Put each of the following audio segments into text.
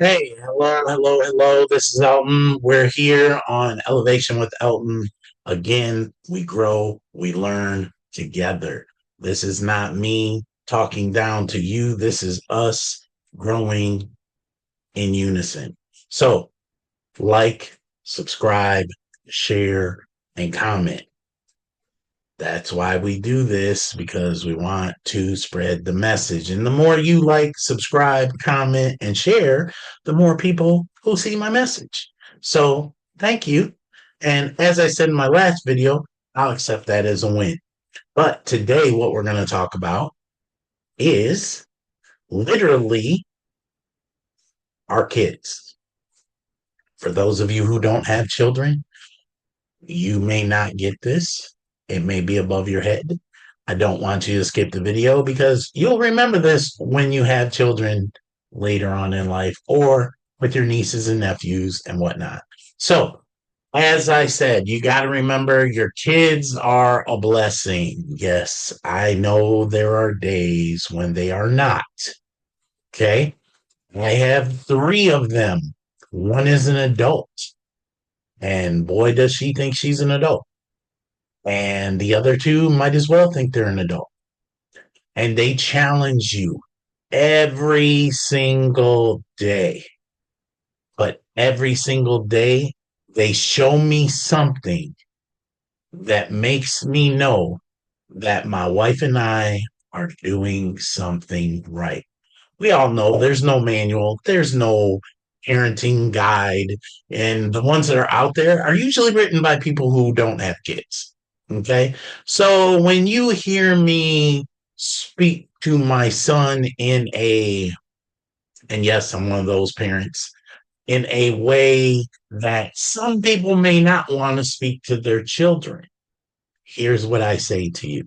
Hey, hello, hello, hello. This is Elton. We're here on Elevation with Elton. Again, we grow, we learn together. This is not me talking down to you. This is us growing in unison. So, like, subscribe, share, and comment. That's why we do this because we want to spread the message. And the more you like, subscribe, comment, and share, the more people will see my message. So thank you. And as I said in my last video, I'll accept that as a win. But today, what we're going to talk about is literally our kids. For those of you who don't have children, you may not get this. It may be above your head. I don't want you to skip the video because you'll remember this when you have children later on in life or with your nieces and nephews and whatnot. So, as I said, you got to remember your kids are a blessing. Yes, I know there are days when they are not. Okay. I have three of them. One is an adult, and boy, does she think she's an adult. And the other two might as well think they're an adult. And they challenge you every single day. But every single day, they show me something that makes me know that my wife and I are doing something right. We all know there's no manual, there's no parenting guide, and the ones that are out there are usually written by people who don't have kids. Okay. So when you hear me speak to my son and yes, I'm one of those parents, in a way that some people may not want to speak to their children, here's what I say to you.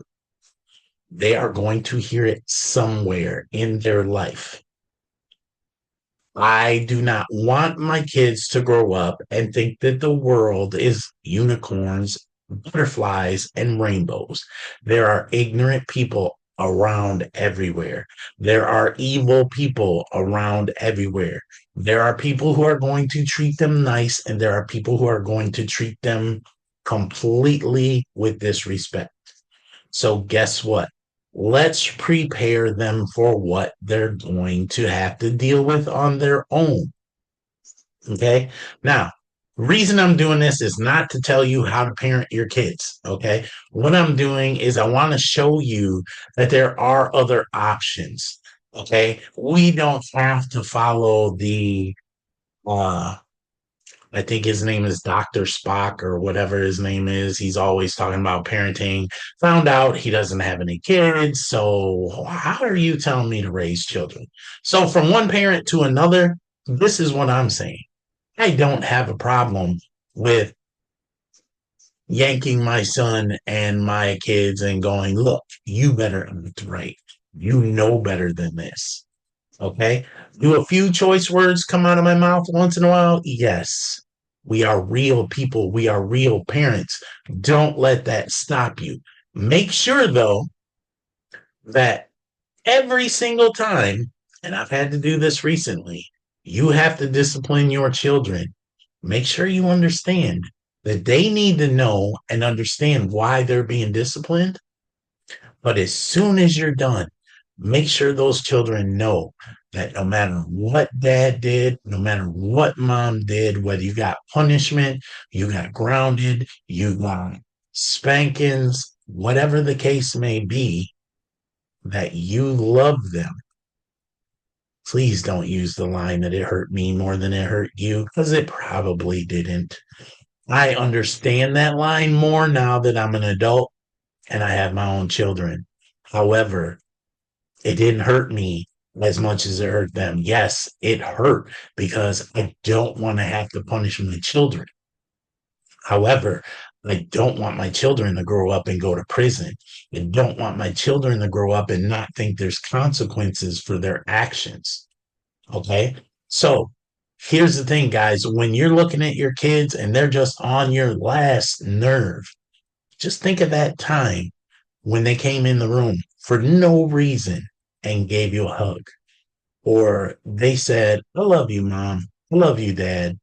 They are going to hear it somewhere in their life. I do not want my kids to grow up and think that the world is unicorns, butterflies, and rainbows. There are ignorant people around everywhere. There are evil people around everywhere. There are people who are going to treat them nice, and there are people who are going to treat them completely with disrespect. So, guess what? Let's prepare them for what they're going to have to deal with on their own. Okay. Now, reason I'm doing this is not to tell you how to parent your kids. Okay. What I'm doing is I want to show you that there are other options. Okay. We don't have to follow uh, I think his name is Dr. Spock or whatever his name is. He's always talking about parenting. Found out he doesn't have any kids. So, how are you telling me to raise children? So, from one parent to another, this is what I'm saying. I don't have a problem with yanking my son and my kids and going, look, you better act right. You know better than this. Okay. Do a few choice words come out of my mouth once in a while? Yes. We are real people. We are real parents. Don't let that stop you. Make sure, though, that every single time, and I've had to do this recently, you have to discipline your children. Make sure you understand that they need to know and understand why they're being disciplined. But as soon as you're done, make sure those children know that no matter what dad did, no matter what mom did, whether you got punishment, you got grounded, you got spankings, whatever the case may be, that you love them. Please don't use the line that it hurt me more than it hurt you, because it probably didn't. I understand that line more now that I'm an adult and I have my own children. However, it didn't hurt me as much as it hurt them. Yes, it hurt because I don't want to have to punish my children. However, I don't want my children to grow up and go to prison. I don't want my children to grow up and not think there's consequences for their actions. Okay. So here's the thing, guys. When you're looking at your kids and they're just on your last nerve, just think of that time when they came in the room for no reason and gave you a hug. or they said, I love you, mom. I love you, dad.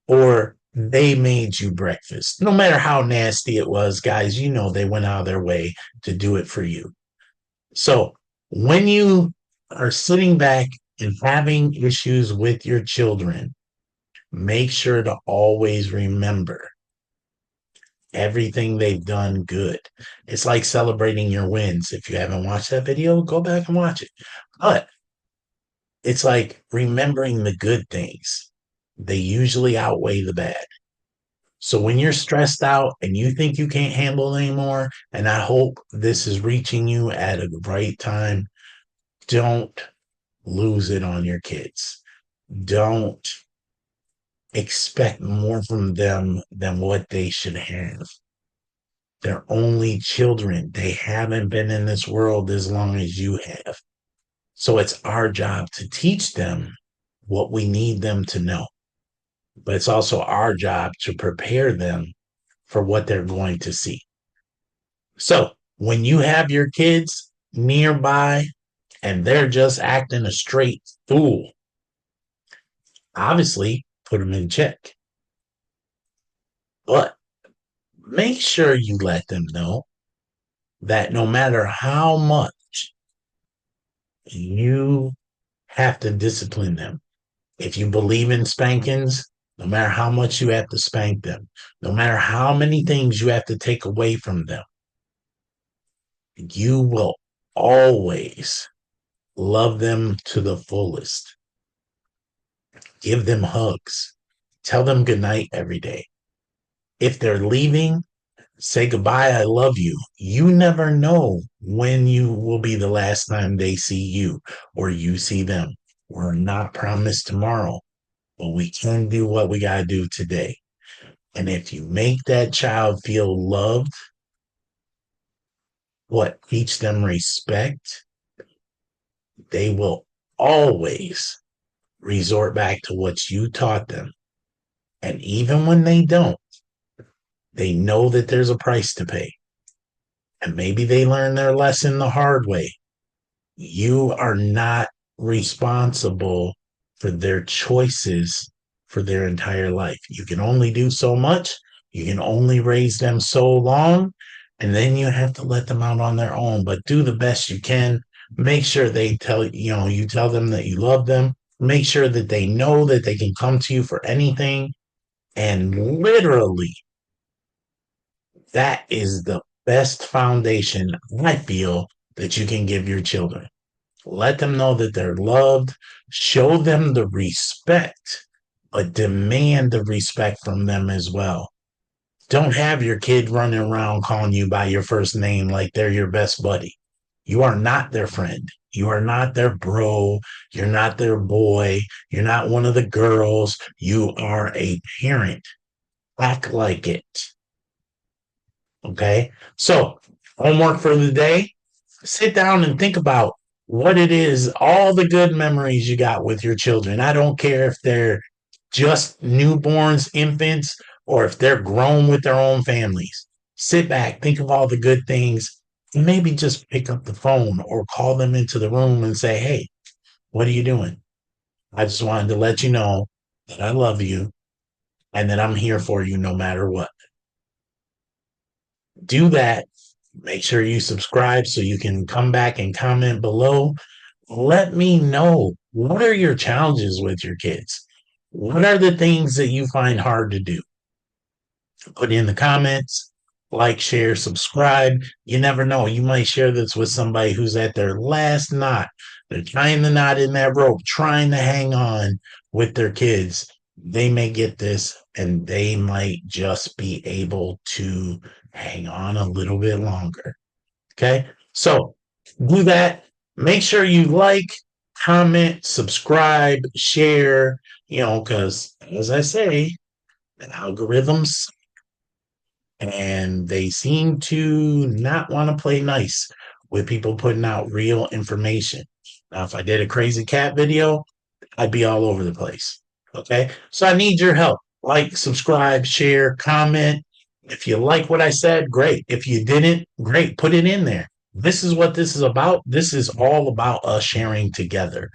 Or they made you breakfast. No matter how nasty it was, guys, you know they went out of their way to do it for you. So when you are sitting back and having issues with your children, make sure to always remember everything they've done good. It's like celebrating your wins. If you haven't watched that video, go back and watch it. But it's like remembering the good things. They usually outweigh the bad. So when you're stressed out and you think you can't handle it anymore, and I hope this is reaching you at a right time, don't lose it on your kids. Don't expect more from them than what they should have. They're only children. They haven't been in this world as long as you have. So it's our job to teach them what we need them to know. But it's also our job to prepare them for what they're going to see. So when you have your kids nearby and they're just acting a straight fool, obviously put them in check. But make sure you let them know that no matter how much you have to discipline them, if you believe in spankings, no matter how much you have to spank them, no matter how many things you have to take away from them, you will always love them to the fullest. Give them hugs. Tell them goodnight every day. If they're leaving, say goodbye. I love you. You never know when you will be the last time they see you or you see them. We're not promised tomorrow, but we can do what we got to do today. And if you make that child feel loved, teach them respect, they will always resort back to what you taught them. And even when they don't, they know that there's a price to pay. And maybe they learn their lesson the hard way. You are not responsible for their choices for their entire life. You can only do so much. You can only raise them so long. And then you have to let them out on their own. But do the best you can. Make sure they you tell them that you love them. Make sure that they know that they can come to you for anything. And literally, that is the best foundation I feel that you can give your children. Let them know that they're loved, show them the respect, but demand the respect from them as well. Don't have your kid running around calling you by your first name like they're your best buddy. You are not their friend. You are not their bro. You're not their boy. You're not one of the girls. You are a parent. Act like it. Okay. So, homework for the day, sit down and think about what it is, all the good memories you got with your children. I don't care if they're just newborns, infants, or if they're grown with their own families. Sit back, think of all the good things, and maybe just pick up the phone or call them into the room and say, hey, what are you doing? I just wanted to let you know that I love you and that I'm here for you no matter what. Do that. Make sure you subscribe so you can come back and comment below. Let me know, what are your challenges with your kids? What are the things that you find hard to do? Put in the comments, like, share, subscribe. You never know. You might share this with somebody who's at their last knot. They're tying the knot in that rope, trying to hang on with their kids. They may get this and they might just be able to hang on a little bit longer. Okay. So do that. Make sure you like, comment, subscribe, share, because as I say, the algorithms, and they seem to not want to play nice with people putting out real information. Now, if I did a crazy cat video, I'd be all over the place. Okay. So I need your help. Like, subscribe, share, comment. If you like what I said, great. If you didn't, great. Put it in there. This is what this is about. This is all about us sharing together.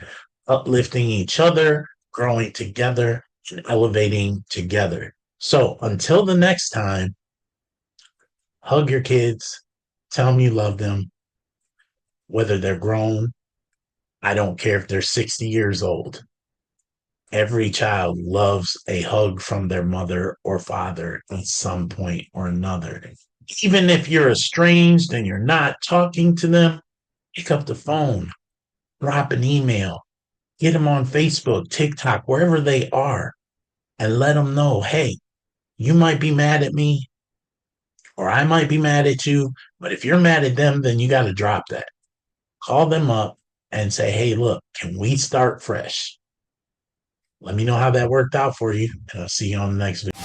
uplifting each other, growing together, and elevating together. So until the next time, hug your kids, tell them you love them, whether they're grown. I don't care if they're 60 years old. Every child loves a hug from their mother or father at some point or another. Even if you're estranged and you're not talking to them, pick up the phone, drop an email, get them on Facebook, TikTok, wherever they are, and let them know, hey, you might be mad at me or I might be mad at you, but if you're mad at them, then you got to drop that. Call them up and say, hey, look, can we start fresh? Let me know how that worked out for you, and I'll see you on the next video.